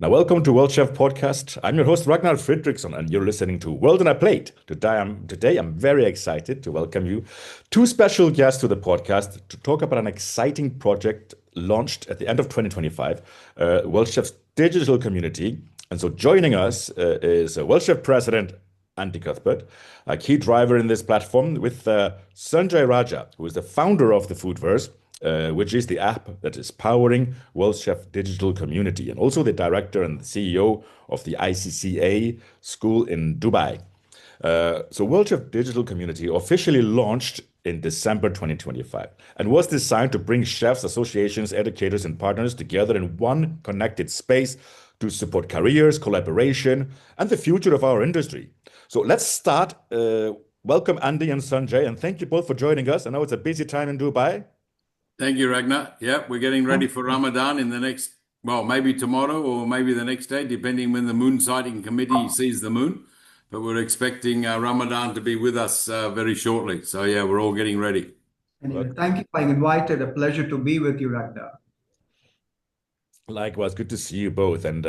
Now, welcome to World Chef Podcast. I'm your host, Ragnar, and you're listening to World on a Plate. Today, I'm very excited to welcome you, two special guests to the podcast to talk about an exciting project launched at the end of 2025, Worldchefs Digital Community. And so joining us is Worldchefs President Andy Cuthbert, a key driver in this platform, with Sunjeh Raja, who is the founder of the Foodverse, which is the app that is powering Worldchefs Digital Community, and also the director and the CEO of the ICCA school in Dubai. So Worldchefs Digital Community officially launched in December 2025 and was designed to bring chefs, associations, educators, and partners together in one connected space to support careers, collaboration, and the future of our industry. So let's start. Welcome, Andy and Sunjeh, and thank you both for joining us. I know it's a busy time in Dubai. Thank you, Ragnar. Yep, we're getting ready for Ramadan in the next, well, maybe tomorrow or maybe the next day, depending when the moon sighting committee sees the moon. But we're expecting Ramadan to be with us very shortly. So yeah, we're all getting ready. Anyway, thank you for being invited. A pleasure to be with you, Ragnar. Likewise, good to see you both. And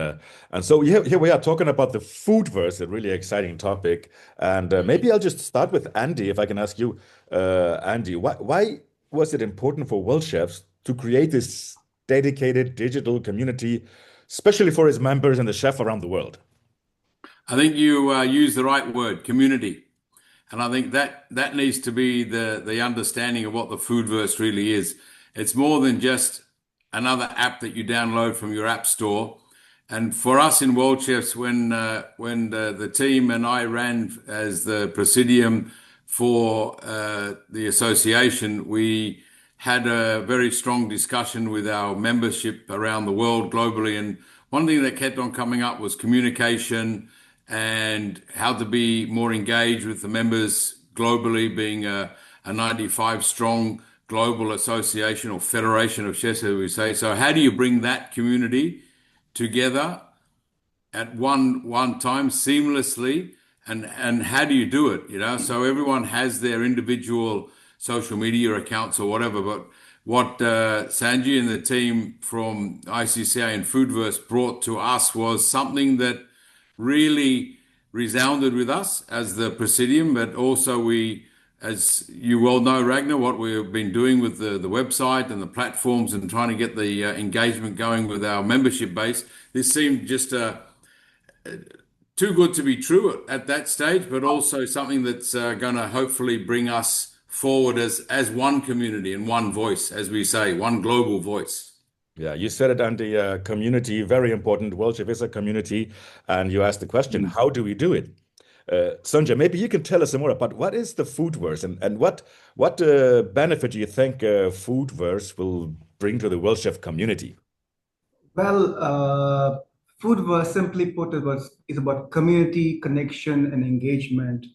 so here we are talking about the Foodverse, a really exciting topic. And maybe I'll just start with Andy, if I can ask you, Andy, why was it important for Worldchefs to create this dedicated digital community, especially for its members and the chef around the world? I think you use the right word, community. And I think that needs to be the understanding of what the Foodverse really is. It's more than just another app that you download from your app store. And for us in Worldchefs, when the team and I ran as the presidium for the association, we had a very strong discussion with our membership around the world globally. And one thing that kept on coming up was communication and how to be more engaged with the members globally, being a 95 strong global association or federation of chefs, as we say. So how do you bring that community together at one time seamlessly, and how do you do it? So everyone has their individual social media accounts or whatever, but what Sunjeh and the team from ICCA and Foodverse brought to us was something that really resounded with us as the presidium, but also we, as you well know, Ragnar, what we've been doing with the website and the platforms and trying to get the engagement going with our membership base. This seemed just too good to be true at that stage, but also something that's going to hopefully bring us forward as one community and one voice, as we say, one global voice. Yeah, you said it, Andy, community, very important. Worldchef is a community. And you asked the question, how do we do it? Sunjeh, maybe you can tell us some more about what is the Foodverse and what benefit do you think Foodverse will bring to the Worldchef community? Well, Foodverse, simply put, is about community, connection, and engagement.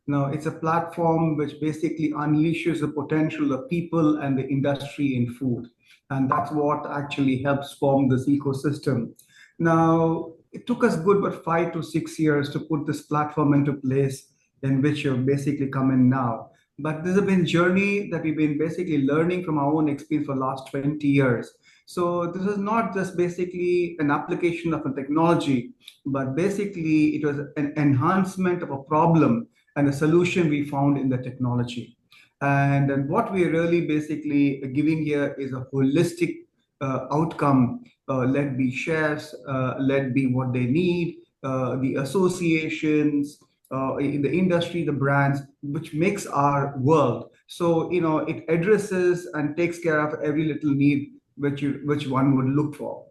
Now, it's a platform which basically unleashes the potential of people and the industry in food. And that's what actually helps form this ecosystem. Now, it took us good about 5 to 6 years to put this platform into place, in which you've basically come in now. But this has been a journey that we've been basically learning from our own experience for the last 20 years. So this is not just basically an application of a technology, but basically it was an enhancement of a problem and a solution we found in the technology. And then what we're really basically giving here is a holistic outcome. Let be chefs, let be what they need, the associations, in the industry, the brands, which makes our world. So, it addresses and takes care of every little need which one would look for.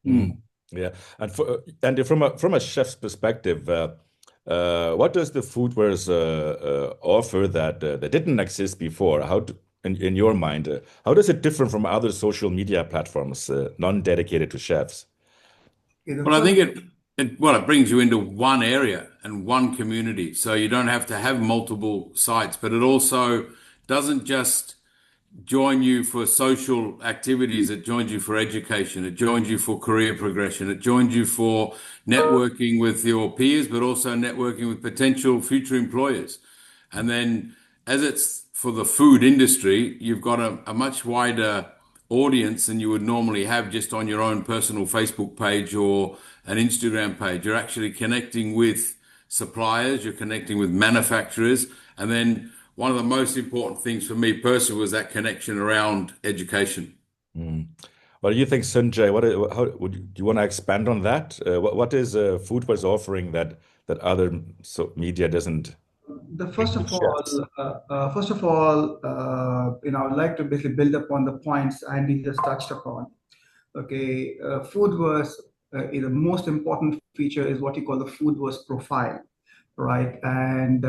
Yeah, and from a chef's perspective, what does the Foodverse offer that didn't exist before? In your mind, how does it differ from other social media platforms non-dedicated to chefs? Well, I think it brings you into one area and one community, so you don't have to have multiple sites. But it also doesn't just join you for social activities. It joins you for education. It joins you for career progression. It joins you for networking with your peers, but also networking with potential future employers. And then as it's for the food industry, you've got a much wider audience than you would normally have just on your own personal Facebook page or an Instagram page. You're actually connecting with suppliers, you're connecting with manufacturers, and then one of the most important things for me personally was that connection around education. What do you think, Sunjeh? Do you want to expand on that? What is Foodverse offering that other media doesn't The bring first to of chefs? all, I would like to basically build upon the points Andy just touched upon. Okay, Foodverse is the most important feature is what you call the Foodverse profile, right? And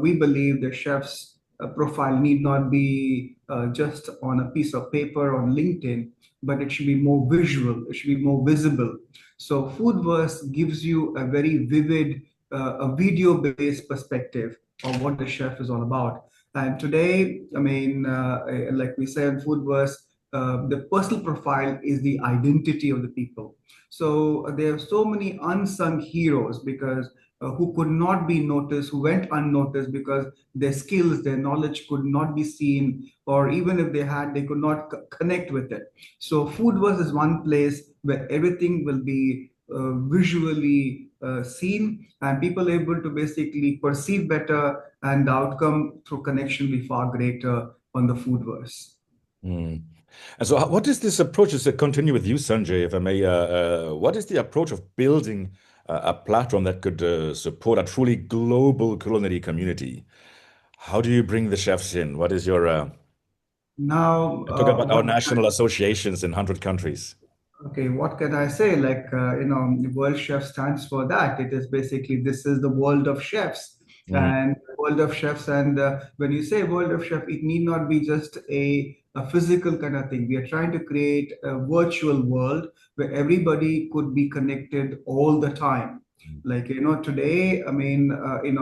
we believe the chef's profile need not be just on a piece of paper on LinkedIn, but it should be more visual. It should be more visible. So Foodverse gives you a very vivid, a video-based perspective of what the chef is all about. And today, I mean, like we say in Foodverse, the personal profile is the identity of the people. So there are so many unsung heroes because who could not be noticed, who went unnoticed because their skills, their knowledge could not be seen, or even if they had, they could not connect with it. So Foodverse is one place where everything will be visually seen and people able to basically perceive better and the outcome through connection be far greater on the Foodverse. Mm. And so, what is this approach? Just to continue with you, Sunjeh, if I may. What is the approach of building a platform that could support a truly global culinary community? How do you bring the chefs in? What is your Now, talk about our national associations in 100 countries? okay, what can I say? Like, the World Chef stands for that. It is basically, this is the world of chefs Mm, and world of chefs. And when you say world of chef, it need not be just a physical kind of thing. We are trying to create a virtual world where everybody could be connected all the time. Like, today, I mean,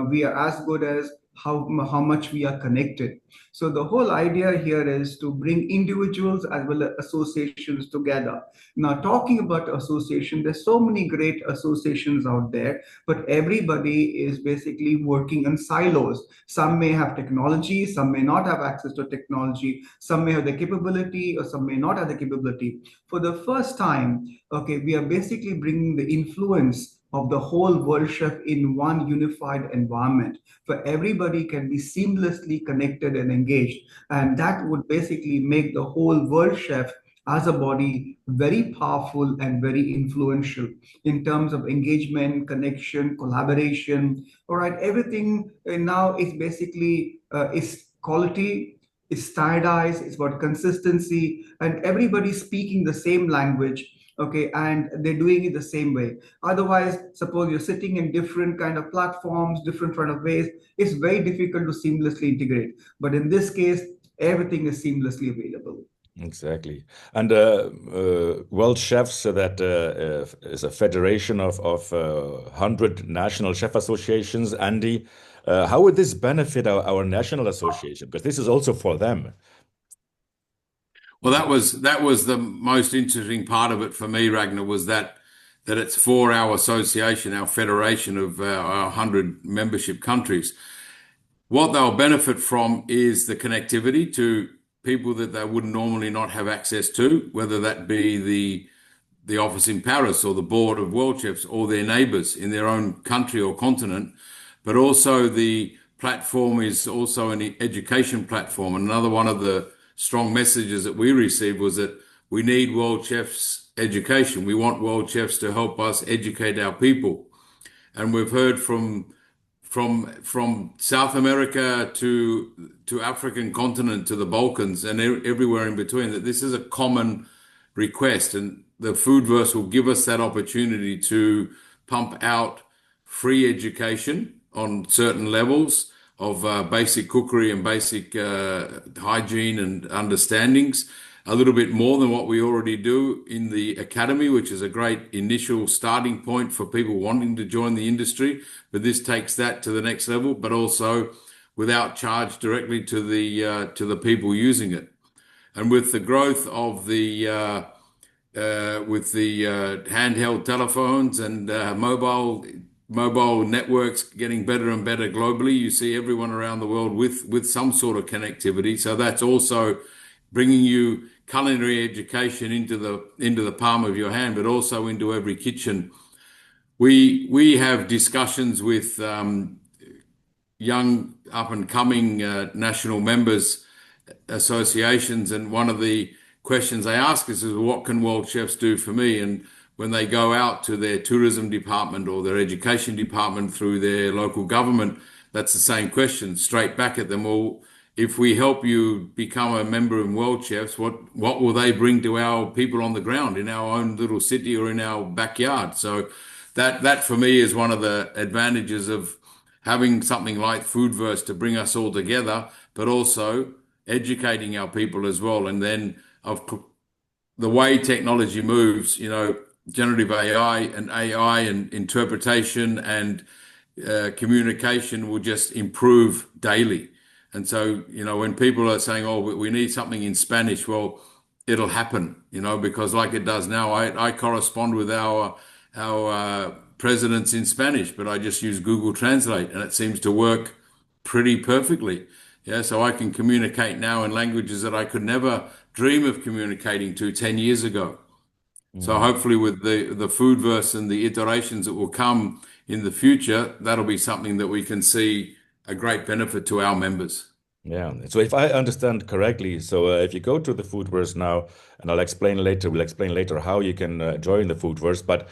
we are as good as how much we are connected. So the whole idea here is to bring individuals as well as associations together. Now, talking about association, there's so many great associations out there, but everybody is basically working in silos. Some may have technology, some may not have access to technology, some may have the capability, or some may not have the capability. For the first time, okay, we are basically bringing the influence of the whole world chef in one unified environment where everybody can be seamlessly connected and engaged. And that would basically make the whole world chef as a body very powerful and very influential in terms of engagement, connection, collaboration. All right, everything now is basically is quality, is standardized, it's about consistency, and everybody speaking the same language. Okay, and they're doing it the same way. Otherwise, suppose you're sitting in different kind of platforms, different kind of ways, it's very difficult to seamlessly integrate. But in this case, everything is seamlessly available. exactly. And World Chefs, that is a federation of 100 national chef associations. Andy, how would this benefit our national association? Because this is also for them. Well, that was the most interesting part of it for me, Ragnar, was that it's for our association, our federation of our 100 membership countries. What they'll benefit from is the connectivity to people that they would normally not have access to, whether that be the office in Paris or the board of World Chefs or their neighbors in their own country or continent. But also the platform is also an education platform. And another one of the strong messages that we received was that we need World Chefs education. We want World Chefs to help us educate our people. And we've heard from South America to African continent to the Balkans and everywhere in between that this is a common request, and the Foodverse will give us that opportunity to pump out free education on certain levels of basic cookery and basic hygiene and understandings, a little bit more than what we already do in the academy, which is a great initial starting point for people wanting to join the industry. But this takes that to the next level, but also without charge directly to the people using it. And with the growth of the handheld telephones and mobile networks getting better and better globally, you see everyone around the world with some sort of connectivity. So that's also bringing you culinary education into the palm of your hand, but also into every kitchen. We have discussions with young up and coming national members associations, and one of the questions they ask us is, what can World Chefs do for me? And when they go out to their tourism department or their education department through their local government, that's the same question straight back at them. Well, if we help you become a member in World Chefs, what will they bring to our people on the ground in our own little city or in our backyard? So that for me is one of the advantages of having something like Foodverse to bring us all together, but also educating our people as well. And then the way technology moves, generative AI and interpretation and communication will just improve daily. And so, when people are saying, oh, we need something in Spanish, well, it'll happen, because like it does now, I correspond with our presidents in Spanish, but I just use Google Translate and it seems to work pretty perfectly. Yeah, so I can communicate now in languages that I could never dream of communicating to 10 years ago. So hopefully with the Foodverse and the iterations that will come in the future, that'll be something that we can see a great benefit to our members. Yeah. So if I understand correctly, so if you go to the Foodverse now, and we'll explain later how you can join the Foodverse, but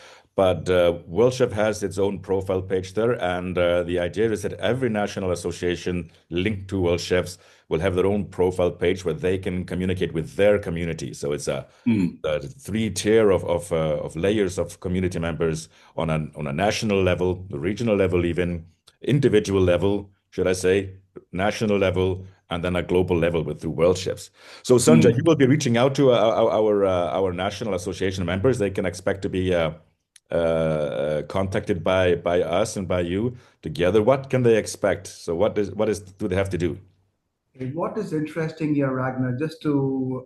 World Chef has its own profile page there, and the idea is that every national association linked to World Chefs will have their own profile page where they can communicate with their community. So it's a three-tier of layers of community members on a national level, the regional level, even individual level, should I say, national level, and then a global level through World Chefs. So Sunjeh, you will be reaching out to our national association members. They can expect to be contacted by us and by you together. What can they expect? So what do they have to do? What is interesting here, Ragnar, just to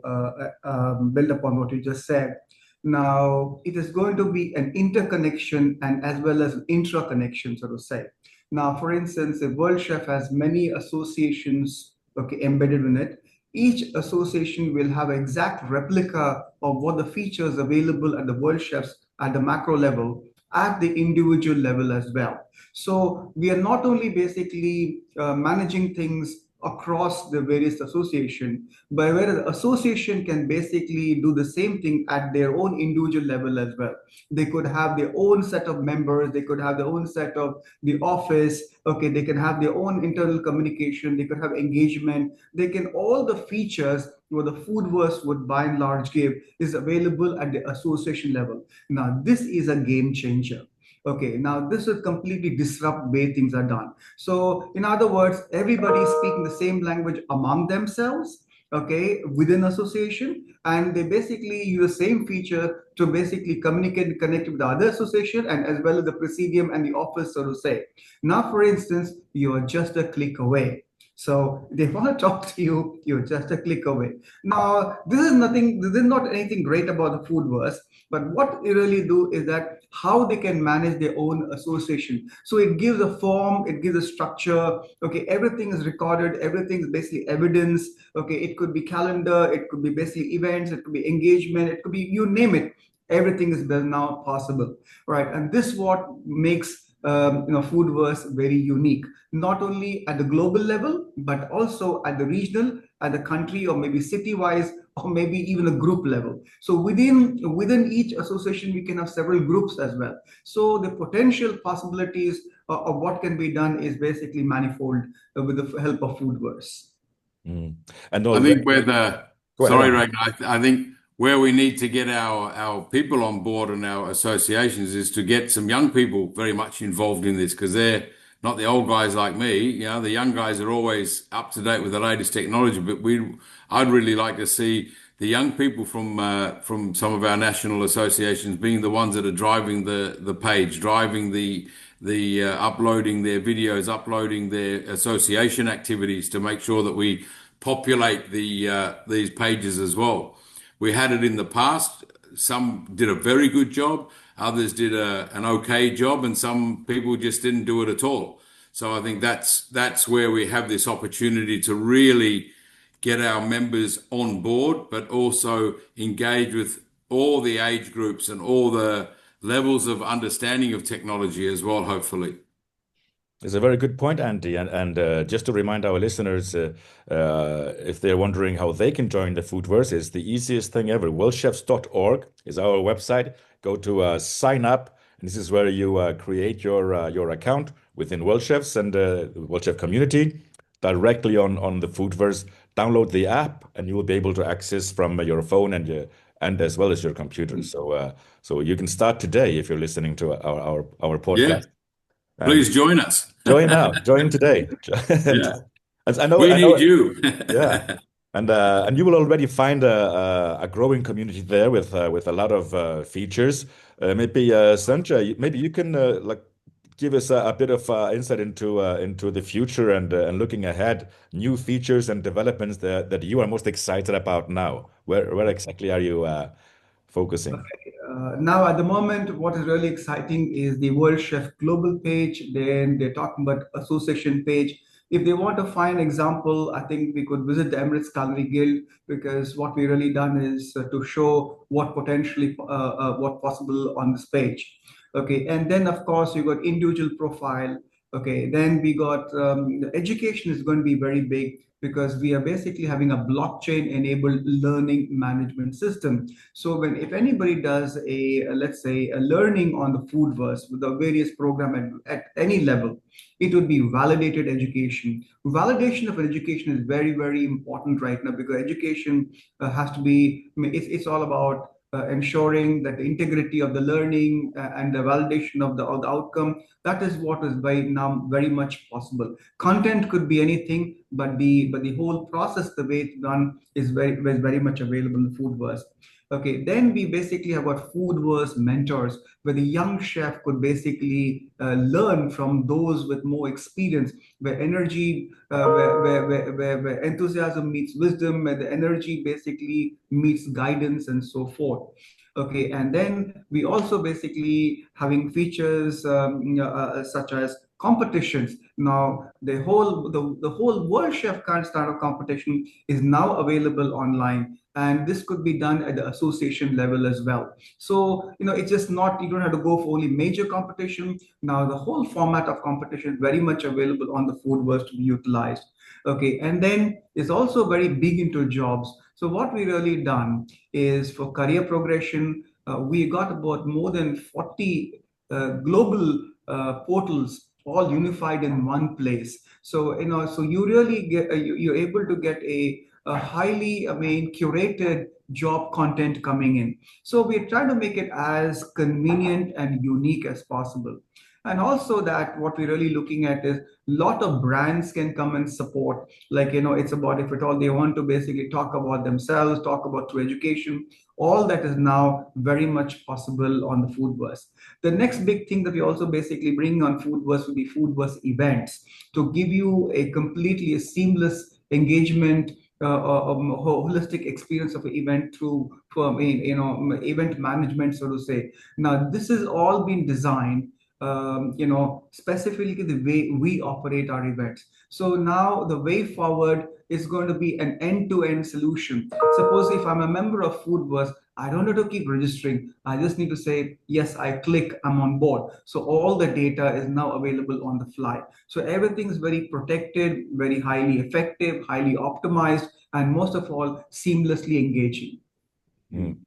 build upon what you just said. Now, it is going to be an interconnection and as well as an intra-connection, so to say. Now, for instance, the World Chef has many associations, embedded in it. Each association will have an exact replica of what the features available at the World Chefs at the macro level, at the individual level as well. So we are not only basically managing things across the various association, but where the association can basically do the same thing at their own individual level as well. They could have their own set of members, they could have their own set of the office, they can have their own internal communication, they could have engagement, they can, all the features what the Foodverse would by and large give is available at the association level. Now, this is a game changer. Now this will completely disrupt the way things are done. So in other words, everybody is speaking the same language among themselves, within association, and they basically use the same feature to basically communicate and connect with the other association and as well as the presidium and the office, so to say. Now, for instance, you are just a click away. So they want to talk to you, you're just a click away. Now, this is not anything great about the Foodverse, but what they really do is that how they can manage their own association. So it gives a form, it gives a structure, everything is recorded, everything is basically evidence, it could be calendar, it could be basically events, it could be engagement, it could be, you name it, everything is now possible, right? And this is what makes Foodverse very unique, not only at the global level, but also at the regional, at the country, or maybe city-wise, or maybe even a group level. So within each association, we can have several groups as well. So the potential possibilities of what can be done is basically manifold with the help of Foodverse. And I think sorry, Ragnar, I think where we need to get our people on board and our associations is to get some young people very much involved in this, because they're not the old guys like me. The young guys are always up to date with the latest technology, but I'd really like to see the young people from some of our national associations being the ones that are driving the page, driving the uploading their videos, uploading their association activities to make sure that we populate these pages as well. We had it in the past. Some did a very good job. Others did an okay job, and some people just didn't do it at all. So I think that's where we have this opportunity to really get our members on board, but also engage with all the age groups and all the levels of understanding of technology as well, hopefully. It's a very good point, Andy. And just to remind our listeners, if they're wondering how they can join the Foodverse, it's the easiest thing ever. Worldchefs.org is our website. Go to sign up, and this is where you create your account within Worldchefs and the Worldchef community directly on the Foodverse. Download the app, and you will be able to access from your phone and as well as your computer. So you can start today if you're listening to our podcast. Yeah. Please join us. Join now. Join today. Yeah. I We need you. Yeah, and you will already find a growing community there with a lot of features. Maybe Sunjeh, maybe you can like give us a bit of insight into the future and looking ahead, new features and developments that you are most excited about now. Where exactly are you focusing? Now, at the moment, what is really exciting is the World Chef Global page. Then they're talking about association page. If they want to find example, I think we could visit the Emirates Culinary Guild, because what we really done is to show what potentially what possible on this page. Okay, and then of course you got individual profile. Okay, then we got the education is going to be very big, because we are basically having a blockchain enabled learning management system. So if anybody does let's say a learning on the Foodverse with the various program at any level, it would be validated education. Validation of education is very, very important right now, because education has to be, I mean, it's all about ensuring that the integrity of the learning and the validation of the outcome. That is what is now very much possible. Content could be anything, but the whole process, the way it's done, is very much available in Foodverse. Okay, then we basically have got Foodverse mentors, where the young chef could basically learn from those with more experience, where energy, where enthusiasm meets wisdom, where the energy basically meets guidance and so forth. Okay, and then we also basically having features such as competitions. Now the whole World Chef kind of style of competition is now available online, and this could be done at the association level as well. So it's just not, you don't have to go for only major competition. Now the whole format of competition is very much available on the Foodverse to be utilized. Okay, and then it's also very big into jobs. So what we really done is for career progression, we got about more than 40 global portals all unified in one place. So so you really get you're able to get a highly, I mean, curated job content coming in. So we're trying to make it as convenient and unique as possible. And also that what we're really looking at is a lot of brands can come and support. Like, it's about, if at all they want to basically talk about themselves, talk about through education, all that is now very much possible on the Foodverse. The next big thing that we also basically bring on Foodverse will be Foodverse events, to give you a completely seamless engagement, holistic experience of an event through event management, so to say. Now this has all been designed specifically the way we operate our events. So now the way forward is going to be an end-to-end solution. Suppose if I'm a member of Foodverse, I don't have to keep registering. I just need to say, yes, I click, I'm on board. So all the data is now available on the fly. So everything is very protected, very highly effective, highly optimized, and most of all, seamlessly engaging. Mm.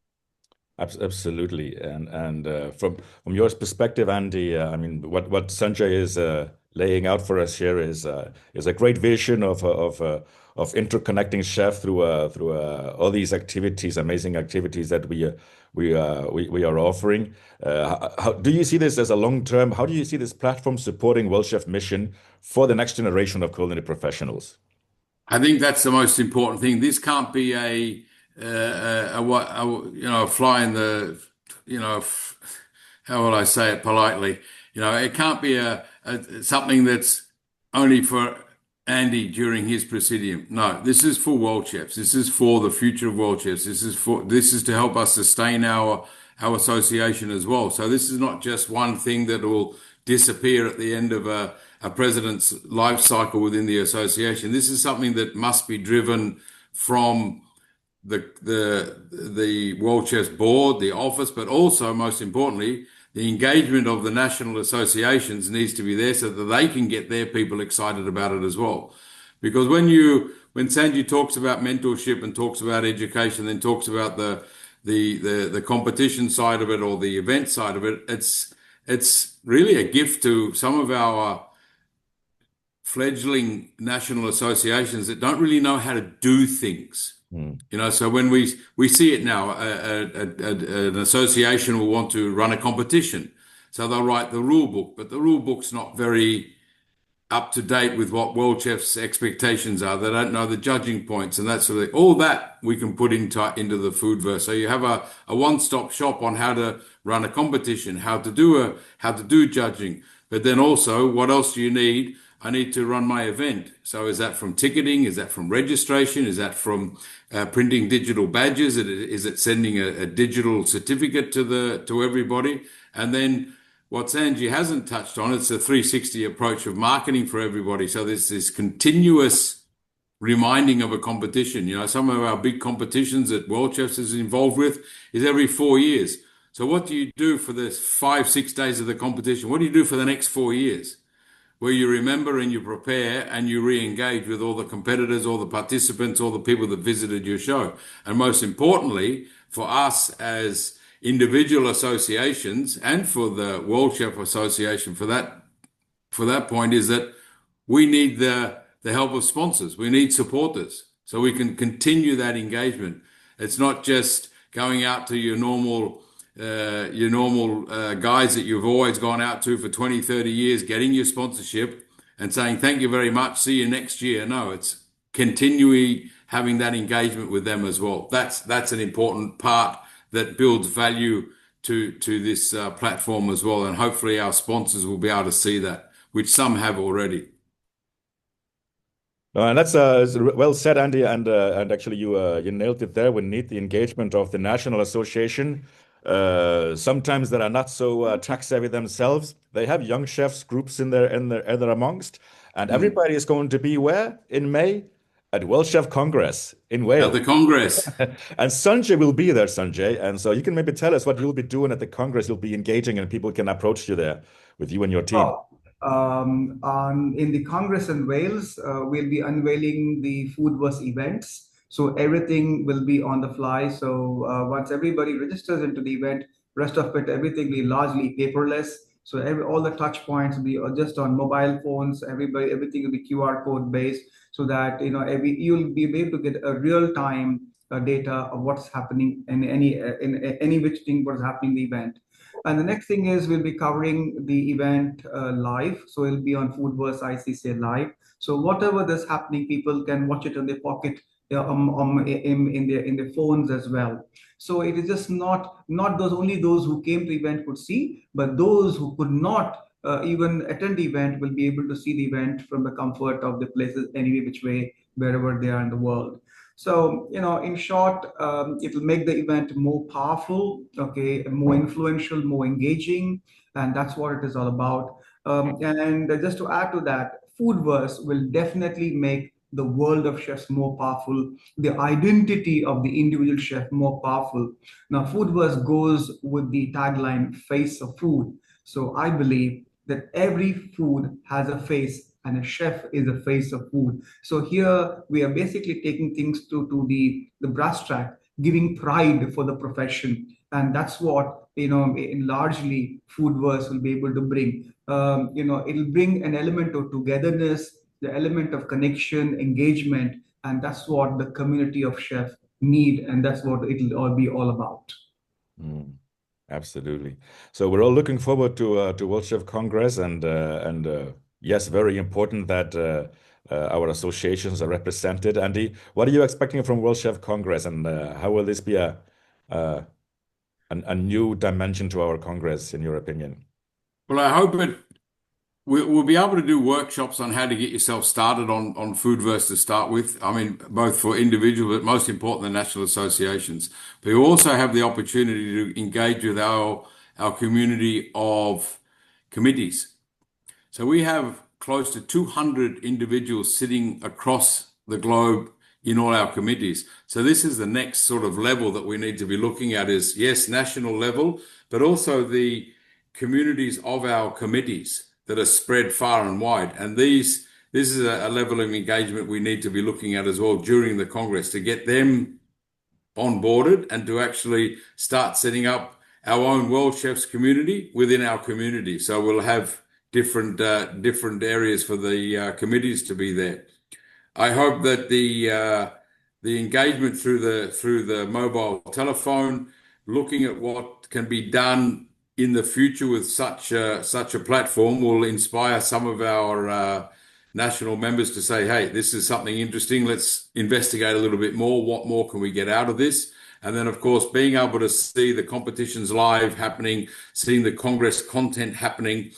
Absolutely, and from your perspective, Andy, I mean, what Sunjeh is laying out for us here is a great vision of interconnecting chef through all these activities, amazing activities that we are offering. How do you see this as a long term? How do you see this platform supporting Worldchef mission for the next generation of culinary professionals? I think that's the most important thing. This can't be a fly in the, how will I say it politely? It can't be something that's only for Andy during his presidium. No, this is for Worldchefs. This is for the future of Worldchefs. This is to help us sustain our association as well. So this is not just one thing that will disappear at the end of a president's life cycle within the association. This is something that must be driven from the Worldchefs board, the office, but also most importantly, the engagement of the national associations needs to be there so that they can get their people excited about it as well. Because when Sunjeh talks about mentorship and talks about education, then talks about the competition side of it or the event side of it, it's really a gift to some of our fledgling national associations that don't really know how to do things. So when we see it now, an association will want to run a competition. So they'll write the rule book, but the rule book's not very up to date with what Worldchefs expectations are. They don't know the judging points and that sort of thing. All that we can put into the Foodverse. So you have a one-stop shop on how to run a competition, how to do judging, but then also what else do you need? I need to run my event. So is that from ticketing? Is that from registration? Is that from printing digital badges? Is it sending a digital certificate to everybody? And then what Sunjeh hasn't touched on, it's a 360 approach of marketing for everybody. So there's this continuous reminding of a competition. Some of our big competitions that Worldchefs is involved with is every 4 years. So what do you do for the 5-6 days of the competition? What do you do for the next 4 years? Where you remember and you prepare and you re-engage with all the competitors, all the participants, all the people that visited your show. And most importantly, for us as individual associations and for the Worldchef Association for that point is that we need the help of sponsors. We need supporters so we can continue that engagement. It's not just going out to your normal guys that you've always gone out to for 20, 30 years, getting your sponsorship and saying, thank you very much, see you next year. No, it's continually having that engagement with them as well. That's an important part that builds value to this platform as well. And hopefully our sponsors will be able to see that, which some have already. And that's well said, Andy. And actually, you nailed it there. We need the engagement of the National Association. Sometimes they are not so tech savvy themselves. They have young chefs groups in there amongst, and everybody is going to be where in May at Worldchef Congress in Wales. At the Congress. And Sunjeh will be there, Sunjeh. And so you can maybe tell us what you'll be doing at the Congress. You'll be engaging and people can approach you there with you and your team. In the Congress in Wales, we'll be unveiling the Foodverse events. So everything will be on the fly. So once everybody registers into the event, rest of it, everything will be largely paperless. So all the touch points will be just on mobile phones. Everything will be QR code based, so that you'll be able to get a real time data of what's happening in any which thing what's happening in the event. And the next thing is we'll be covering the event live. So it'll be on Foodverse ICCA live. So whatever is happening, people can watch it in their pocket, in their phones as well. So it is just not only those who came to the event could see, but those who could not even attend the event will be able to see the event from the comfort of the places, any which way, wherever they are in the world. So, in short, it will make the event more powerful, okay, more influential, more engaging, and that's what it is all about. And just to add to that, Foodverse will definitely make the world of chefs more powerful, the identity of the individual chef more powerful. Now, Foodverse goes with the tagline, face of food. So I believe that every food has a face, and a chef is a face of food. So here we are basically taking things to the brass track, giving pride for the profession. And that's what, largely Foodverse will be able to bring. It'll bring an element of togetherness, the element of connection, engagement, and that's what the community of chefs need, and that's what it'll all be all about. Absolutely. So we're all looking forward to Worldchef Congress, and yes, very important that our associations are represented. Andy, what are you expecting from Worldchef Congress, and how will this be a new dimension to our Congress, in your opinion? Well, I hope we'll be able to do workshops on how to get yourself started on Foodverse to start with. I mean, both for individuals, but most important, the national associations. But we also have the opportunity to engage with our community of committees. So we have close to 200 individuals sitting across the globe in all our committees. So this is the next sort of level that we need to be looking at is, yes, national level, but also the communities of our committees that are spread far and wide. And this is a level of engagement we need to be looking at as well during the Congress to get them onboarded and to actually start setting up our own Worldchefs community within our community. So we'll have different areas for the committees to be there. I hope that the engagement through the mobile telephone, looking at what can be done in the future with such a platform, will inspire some of our national members to say, "Hey, this is something interesting. Let's investigate a little bit more. What more can we get out of this?" And then, of course, being able to see the competitions live happening, seeing the Congress content happening.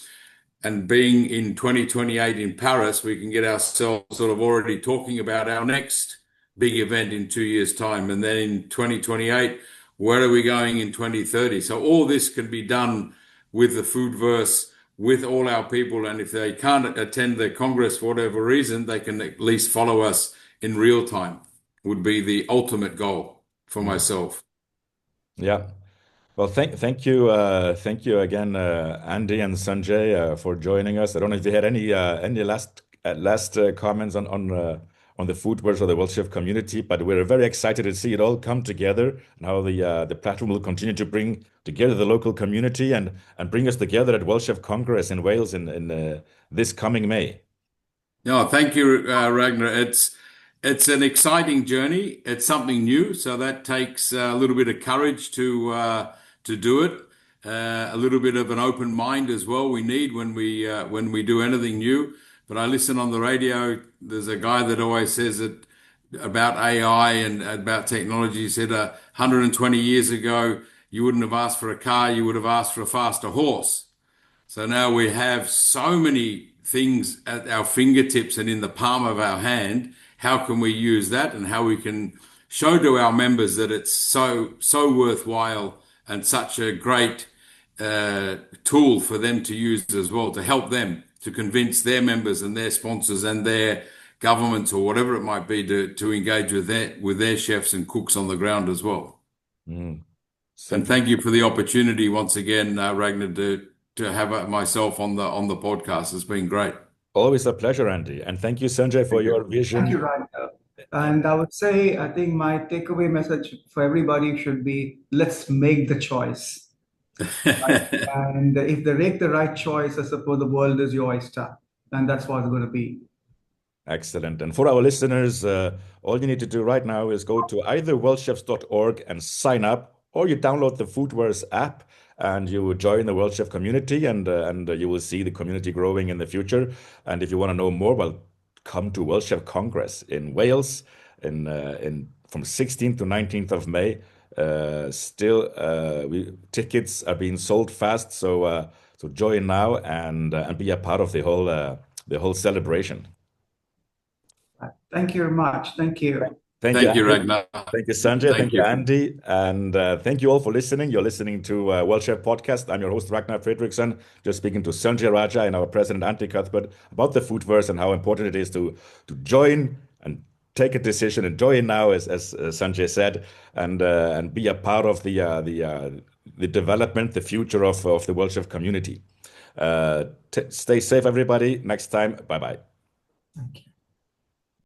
And being in 2028 in Paris, we can get ourselves sort of already talking about our next big event in 2 years' time. And then in 2028, where are we going in 2030? So all this can be done with the Foodverse, with all our people. And if they can't attend the Congress for whatever reason, they can at least follow us in real time, would be the ultimate goal for myself. Yeah. Well, thank you again, Andy and Sunjeh, for joining us. I don't know if you had any last comments on the Foodverse or the Worldchef community, but we're very excited to see it all come together and how the platform will continue to bring together the local community and bring us together at Worldchef Congress in Wales in this coming May. No, thank you, Ragnar. It's an exciting journey. It's something new, so that takes a little bit of courage to do it. A little bit of an open mind as well. We need when we do anything new. But I listen on the radio. There's a guy that always says that about AI and about technology. He said 120 years ago, you wouldn't have asked for a car, you would have asked for a faster horse. So now we have so many things at our fingertips and in the palm of our hand. How can we use that and how we can show to our members that it's so worthwhile and such a great tool for them to use as well, to help them to convince their members and their sponsors and their governments or whatever it might be to engage with their chefs and cooks on the ground as well. And thank you for the opportunity once again, Ragnar, to have myself on the podcast. It's been great. Always a pleasure, Andy. And thank you, Sunjeh, for your vision. Thank you, Ragnar. And I would say, I think my takeaway message for everybody should be, let's make the choice. And if they make the right choice, I suppose the world is your oyster. And that's what it's going to be. Excellent. And for our listeners, all you need to do right now is go to either worldchefs.org and sign up, or you download the Foodverse app and you will join the Worldchef community, and you will see the community growing in the future. And if you want to know more, well, come to Worldchef Congress in Wales from 16th to 19th of May. Tickets are being sold fast, so join now and be a part of the whole celebration. Thank you very much. Thank you. Thank you, Ragnar. Thank you, Sunjeh. Thank you, Andy. And thank you all for listening. You're listening to Worldchef Podcast. I'm your host, Ragnar Fredriksson, just speaking to Sunjeh Raja and our president, Andy Cuthbert, about the Foodverse and how important it is to join and take a decision and join now, as Sunjeh said, and be a part of the development, the future of the Worldchef community. Stay safe, everybody. Next time, bye-bye. Thank you.